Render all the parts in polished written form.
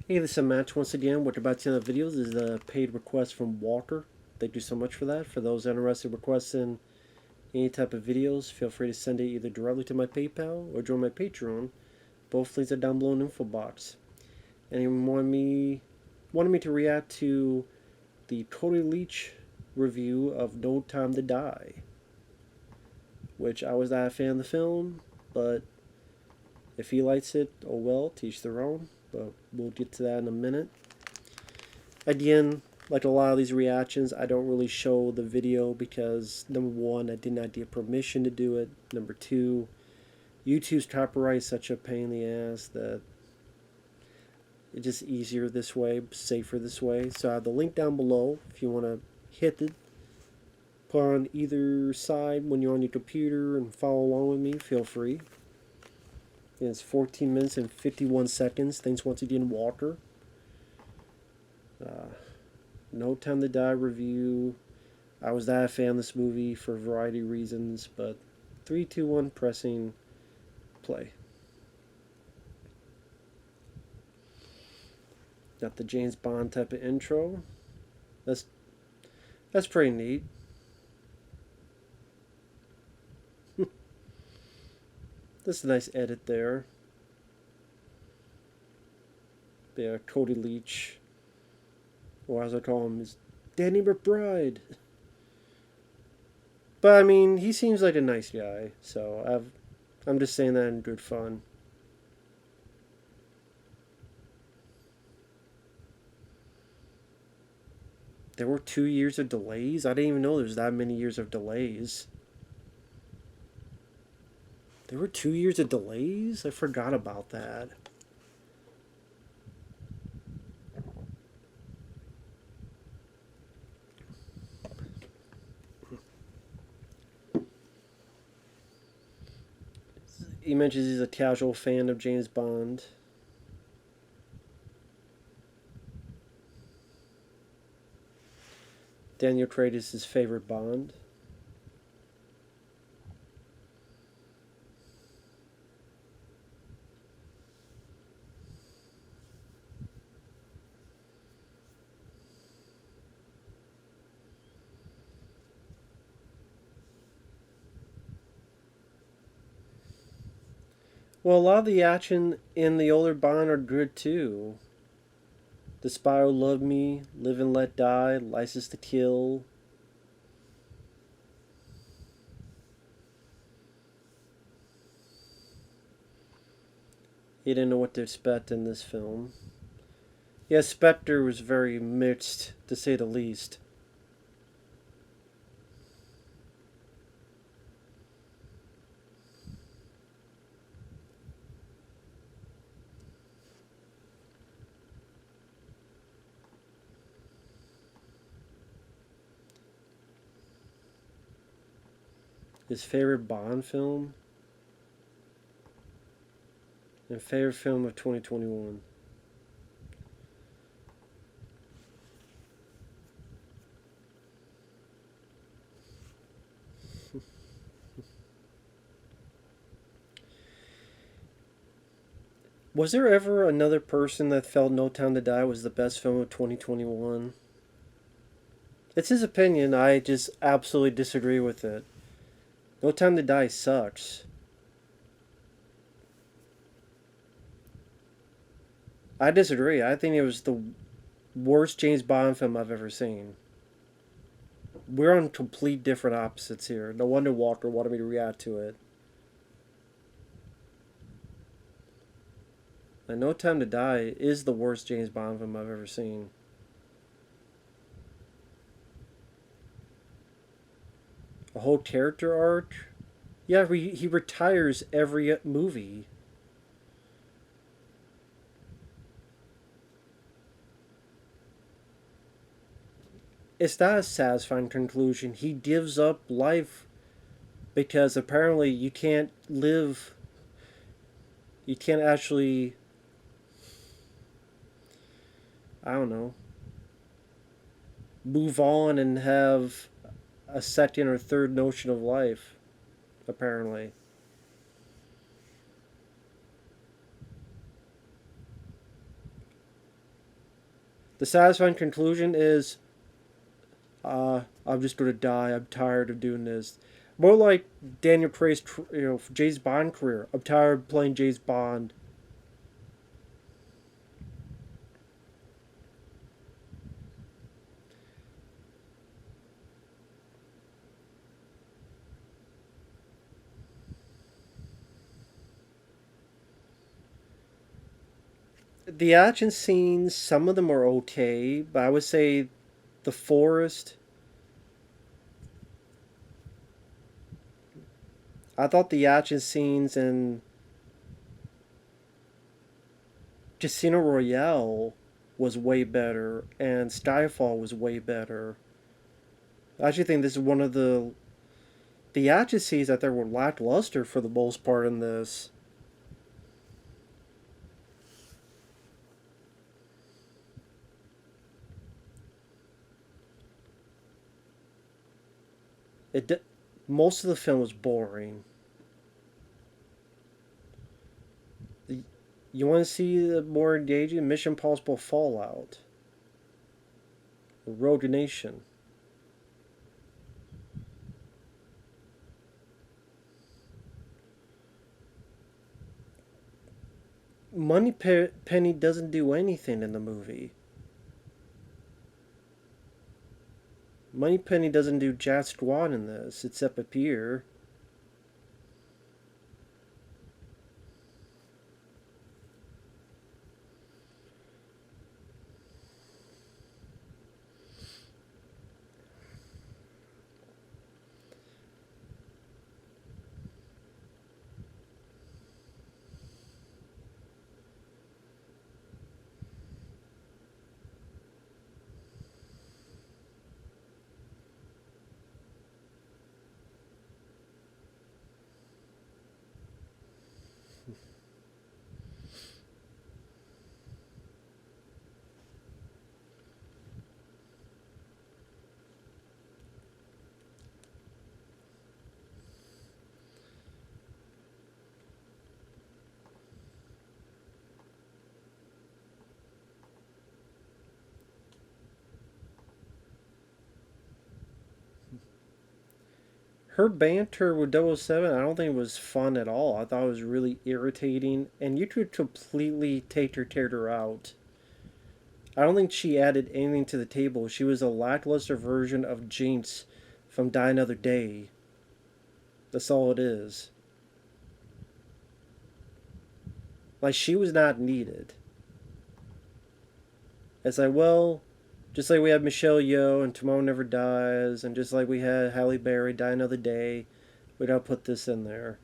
Hey, this is Matt once again. What you're about to see in the videos is a paid request from Walker. Thank you so much for that. For those interested in requesting any type of videos, feel free to send it either directly to my PayPal or join my Patreon. Both links are down below in the info box. And he wanted me to react to the Cody Leach review of No Time to Die, which I was not a fan of the film, but if he likes it, oh well, teach their own. But we'll get to that in a minute. Again, like a lot of these reactions, I don't really show the video because number one, I did not get permission to do it. Number two, YouTube's copyright is such a pain in the ass that it's just easier this way, safer this way. So I have the link down below if you want to hit it. Put on either side when you're on your computer and follow along with me. Feel free. And it's 14 minutes and 51 seconds. Thanks once again, Walker. No Time to Die review. I was not a fan of this movie for a variety of reasons, but 3, 2, 1, pressing play. Got the James Bond type of intro. That's pretty neat. That's a nice edit there. Yeah, Cody Leach, or as I call him, is Danny McBride. But I mean, he seems like a nice guy, so I'm just saying that in good fun. There were 2 years of delays? I didn't even know there was that many years of delays. There were 2 years of delays? I forgot about that. He mentions he's a casual fan of James Bond. Daniel Craig is his favorite Bond. Well, a lot of the action in the older Bond are good too. The Spy Who Loved Me, Live and Let Die, License to Kill. You didn't know what to expect in this film. Yeah, Spectre was very mixed, to say the least. His favorite Bond film and favorite film of 2021. Was there ever another person that felt No Time to Die was the best film of 2021? It's his opinion. I just absolutely disagree with it. No Time to Die sucks. I disagree. I think it was the worst James Bond film I've ever seen. We're on complete different opposites here. No wonder Walker wanted me to react to it. And No Time to Die is the worst James Bond film I've ever seen. A whole character arc? Yeah, he retires every movie. It's not a satisfying conclusion. He gives up life because apparently you can't live. You can't actually. I don't know. Move on and have a second or third notion of life, apparently. The satisfying conclusion is, I'm just gonna die. I'm tired of doing this. More like Daniel Craig's, James Bond career. I'm tired of playing James Bond. The action scenes, some of them are okay, but I would say the forest. I thought the action scenes in Casino Royale was way better, and Skyfall was way better. I actually think this is one of the action scenes that there were lackluster for the most part in this. It Most of the film was boring. You want to see the more engaging Mission Impossible Fallout, Rogue Nation. Penny doesn't do anything in the movie. Moneypenny doesn't do jack squat in this, except appear. Her banter with 007, I don't think it was fun at all. I thought it was really irritating, and you could completely take her character out. I don't think she added anything to the table. She was a lackluster version of Jinx from Die Another Day. That's all it is. Like, she was not needed. It's like, well, just like we had Michelle Yeoh and Tomorrow Never Dies, and just like we had Halle Berry Die Another Day, we gotta put this in there.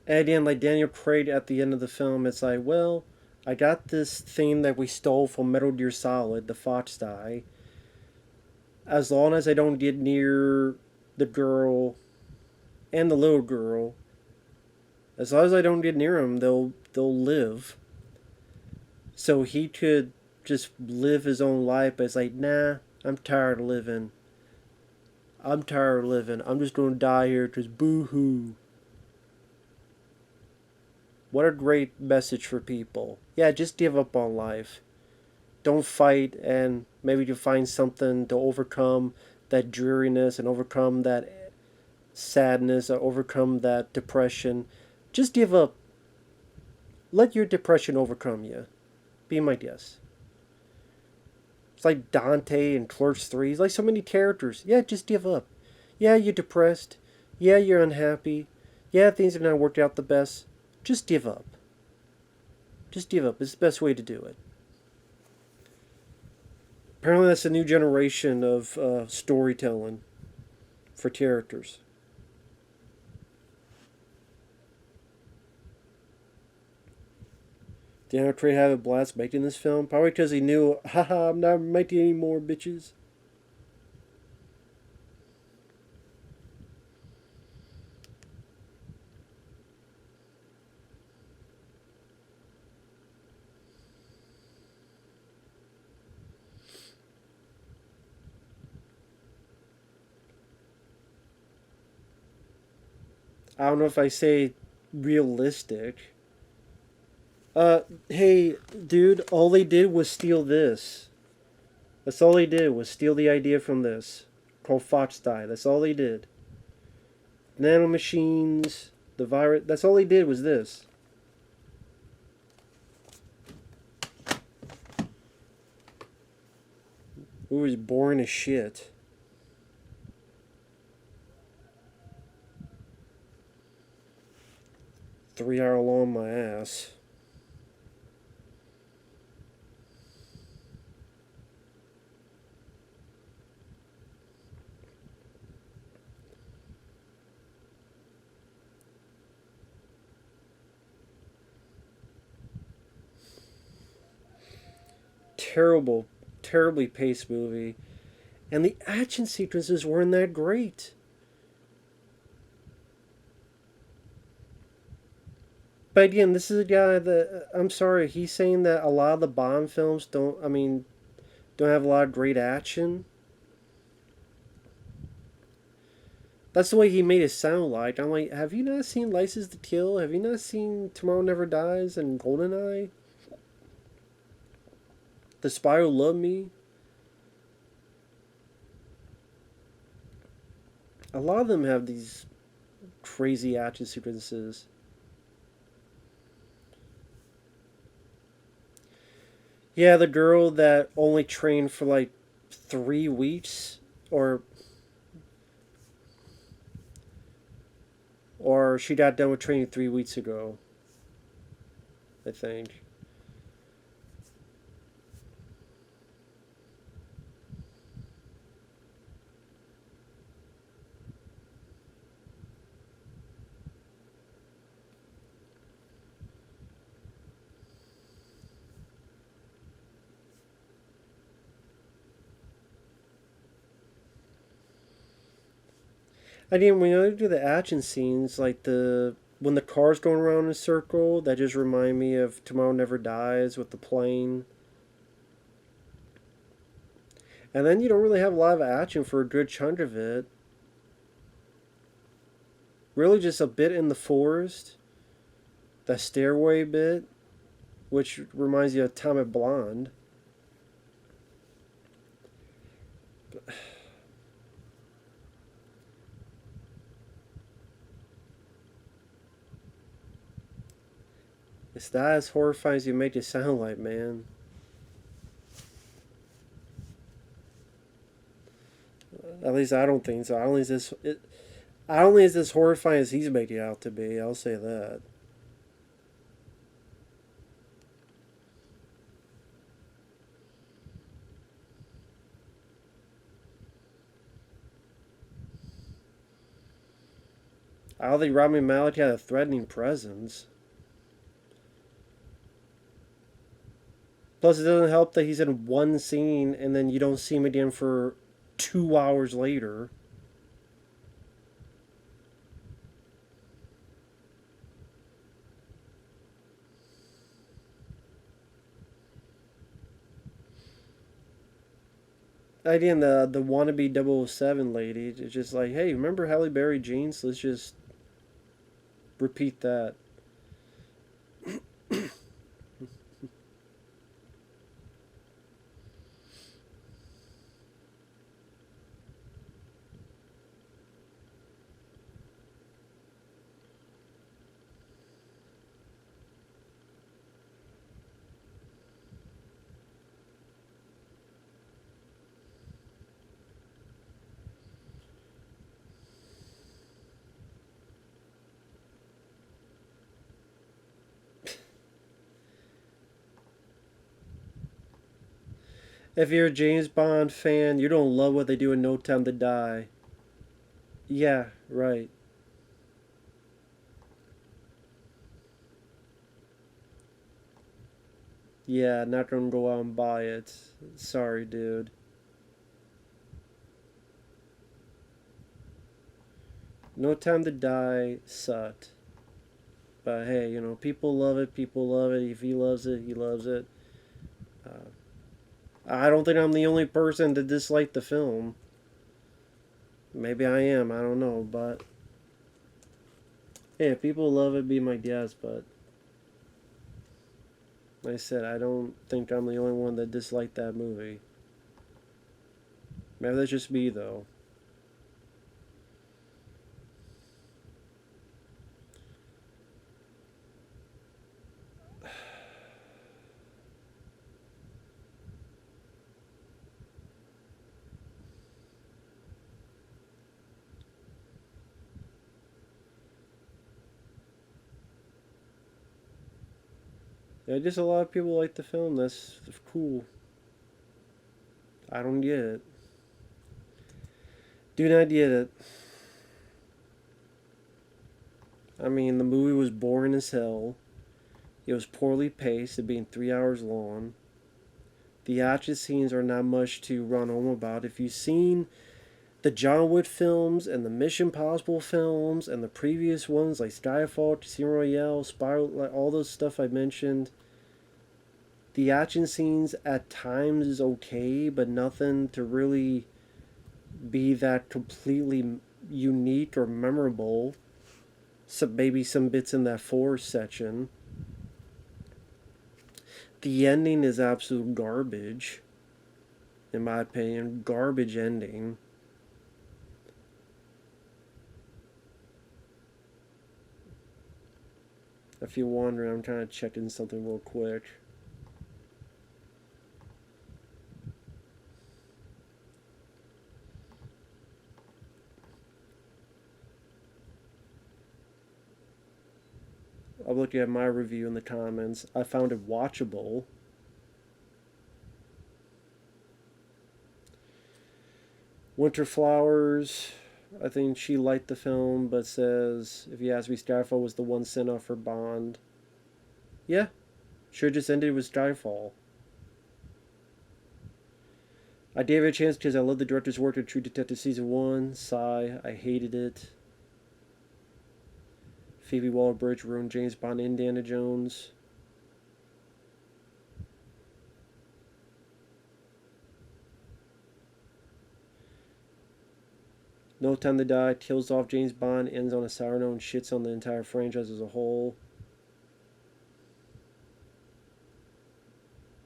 And again, like Daniel Craig at the end of the film, it's like, well, I got this thing that we stole from Metal Gear Solid, the Fox die. As long as I don't get near the girl and the little girl, as long as I don't get near them, they'll live. So he could just live his own life, but it's like, nah, I'm tired of living. I'm tired of living. I'm just gonna die here because boo hoo. What a great message for people. Yeah, just give up on life. Don't fight, and maybe you find something to overcome that dreariness and overcome that sadness or overcome that depression. Just give up. Let your depression overcome you. Be my guest. It's like Dante and Clerks 3. It's like so many characters. Yeah, just give up. Yeah, you're depressed. Yeah, you're unhappy. Yeah, things have not worked out the best. Just give up. Just give up. It's the best way to do it. Apparently, that's a new generation of storytelling for characters. Daniel Craig had a blast making this film, probably because he knew, haha, I'm not making any more bitches. I don't know if I say realistic. Hey, dude, all they did was steal this. That's all they did was steal the idea from this. Called Fox Die. That's all they did. Nanomachines, the virus. That's all they did was this. It was boring as shit. Three-hour long my ass. Terrible, terribly paced movie. And the action sequences weren't that great. But again, this is a guy that, I'm sorry, he's saying that a lot of the Bond films don't have a lot of great action. That's the way he made it sound like. I'm like, have you not seen License to Kill? Have you not seen Tomorrow Never Dies and GoldenEye? The Spy Who Loved Me? A lot of them have these crazy action sequences. Yeah, the girl that only trained for like 3 weeks, or she got done with training 3 weeks ago, I think. I mean, when you do the action scenes, like when the car's going around in a circle, that just remind me of Tomorrow Never Dies with the plane. And then you don't really have a lot of action for a good chunk of it. Really, just a bit in the forest, that stairway bit, which reminds you of Atomic Blonde. It's not as horrifying as you make it sound like, man. At least I don't think so. I don't think it's as horrifying as he's making it out to be. I'll say that. I don't think Rami Malek had a threatening presence. Plus, it doesn't help that he's in one scene and then you don't see him again for 2 hours later. Again, the wannabe 007 lady, it's just like, hey, remember Halle Berry jeans? Let's just repeat that. If you're a James Bond fan, you don't love what they do in No Time to Die. Yeah, right. Yeah, not gonna go out and buy it. Sorry, dude. No Time to Die sucked. But hey, people love it, people love it. If he loves it, he loves it. Uh, I don't think I'm the only person to dislike the film. Maybe I am, I don't know, but Hey, if people love it, be my guest, but like I said, I don't think I'm the only one that disliked that movie. Maybe that's just me, though. Yeah, just a lot of people like the film. That's cool. I don't get it. Do not get it. I mean, the movie was boring as hell. It was poorly paced, it being 3 hours long. The action scenes are not much to run home about. If you've seen the John Wick films and the Mission Impossible films and the previous ones like Skyfall, Casino Royale, Spiral, like all those stuff I mentioned, the action scenes at times is okay, but nothing to really be that completely unique or memorable. So maybe some bits in that forest section. The ending is absolute garbage, in my opinion. Garbage ending. If you're wondering, I'm trying to check in something real quick. I'm looking at my review in the comments. I found it watchable. Winter Flowers, I think she liked the film, but says, if you ask me, Skyfall was the one sent off for Bond. Yeah, should just ended with Skyfall. I gave it a chance because I love the director's work in True Detective Season 1. Sigh, I hated it. Phoebe Waller-Bridge ruined James Bond, Indiana Jones. No Time to Die kills off James Bond, ends on a sour note, and shits on the entire franchise as a whole.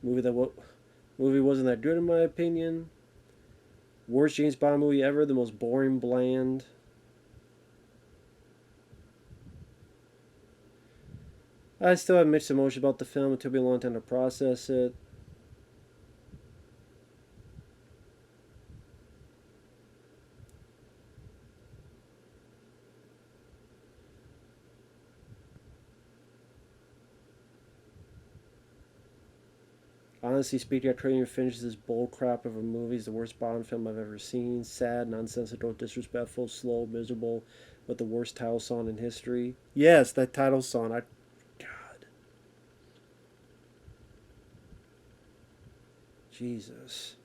Movie that movie wasn't that good in my opinion. Worst James Bond movie ever. The most boring, bland. I still have mixed emotions about the film. It took me a long time to process it. Honestly speaking, I couldn't even finish this bullcrap of a movie. It's the worst Bond film I've ever seen. Sad, nonsensical, disrespectful, slow, miserable, with the worst title song in history. Yes, that title song. God. Jesus.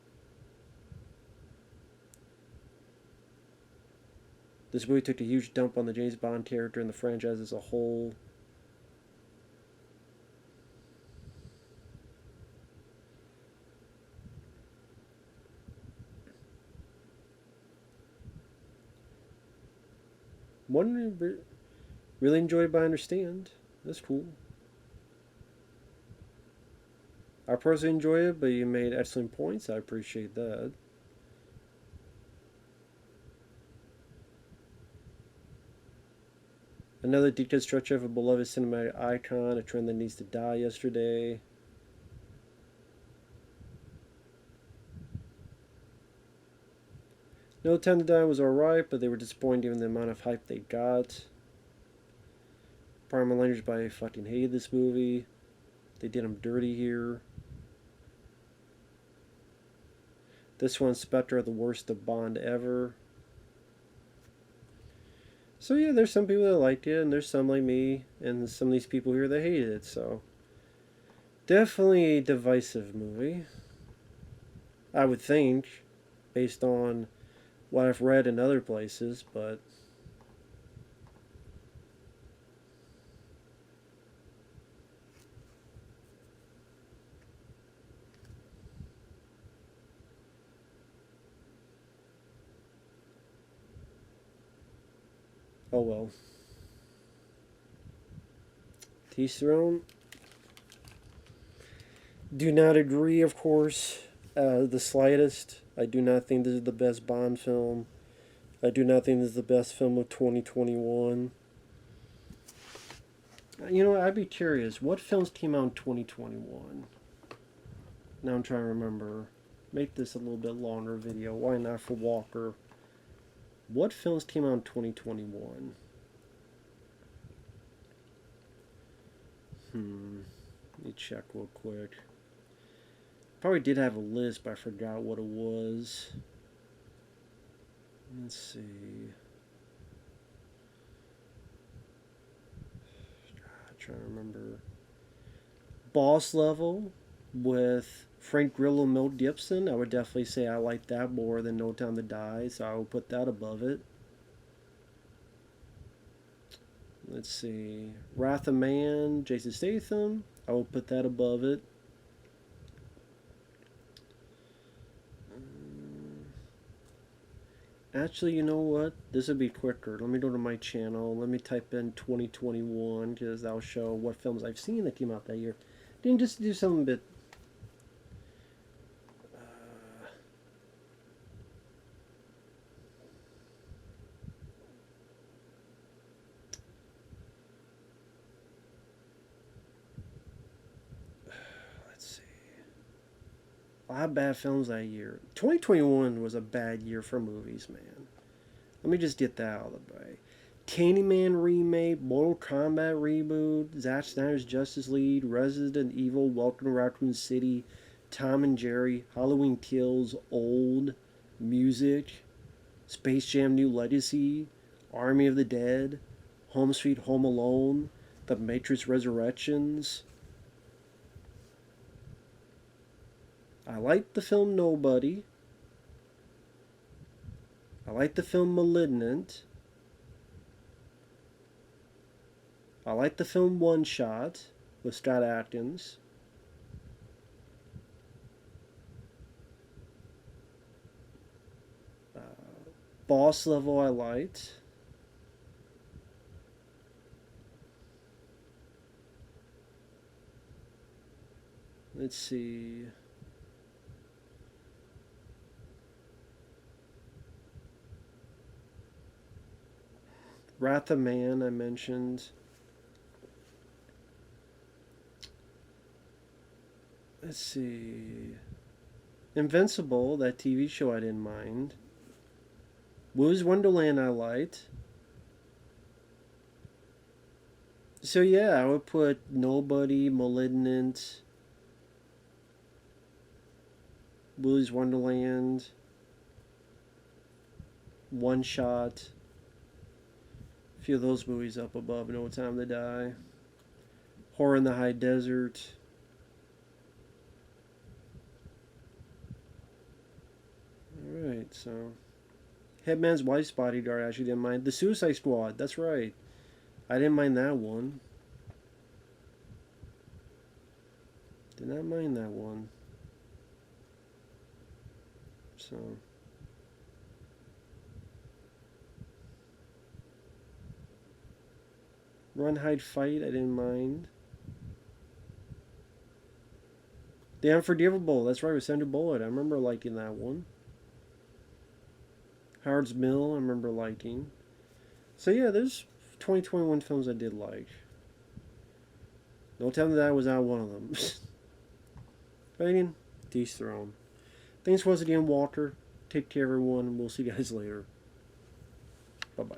This movie took a huge dump on the James Bond character and the franchise as a whole. One really enjoyed, but I understand. That's cool. I personally enjoy it, but you made excellent points. I appreciate that. Another deconstruction of a beloved cinematic icon, a trend that needs to die yesterday. No Time to Die was alright, but they were disappointed given the amount of hype they got. Pardon my language, but I fucking hated this movie. They did them dirty here. This one, Spectre, the worst of Bond ever. So yeah, there's some people that liked it, and there's some like me, and some of these people here that hated it. So definitely a divisive movie, I would think, based on what I've read in other places. But oh well. Teach their own. Do not agree, of course, the slightest. I do not think this is the best Bond film. I do not think this is the best film of 2021. You know, I'd be curious. What films came out in 2021? Now I'm trying to remember. Make this a little bit longer video. Why not for Walker? What films came out in 2021? Let me check real quick. Probably did have a list, but I forgot what it was. Let's see. I'm trying to remember. Boss Level with Frank Grillo and Mel Gibson. I would definitely say I like that more than No Time to Die, so I will put that above it. Let's see. Wrath of Man, Jason Statham. I will put that above it. Actually, you know what? This would be quicker. Let me go to my channel. Let me type in 2021 because that'll show what films I've seen that came out that year. Then just do something a bit. Let's see. A lot of bad films that year. 2021 was a bad year for movies, man. Let me just get that out of the way. Candyman remake, Mortal Kombat reboot, Zack Snyder's Justice League, Resident Evil, Welcome to Raccoon City, Tom and Jerry, Halloween Kills, Old, Music, Space Jam New Legacy, Army of the Dead, Home Sweet Home Alone, The Matrix Resurrections. I like the film Nobody. I like the film Malignant. I like the film One Shot with Scott Adkins. Boss Level I liked. Let's see. Wrath of Man I mentioned. Let's see. Invincible, that TV show I didn't mind. Willy's Wonderland I liked. So yeah, I would put Nobody, Malignant, Willy's Wonderland, One Shot. A few of those movies up above No Time to Die. Horror in the High Desert. Alright, so Hitman's Wife's Bodyguard I actually didn't mind. The Suicide Squad, that's right. I didn't mind that one. Did not mind that one. So Run, Hide, Fight, I didn't mind. The Unforgivable, that's right, with Sandra Bullock. I remember liking that one. Howard's Mill, I remember liking. So yeah, there's 2021 films I did like. No Time to Die was not one of them. But again, to each their own. Thanks once again, Walker. Take care, everyone, and we'll see you guys later. Bye-bye.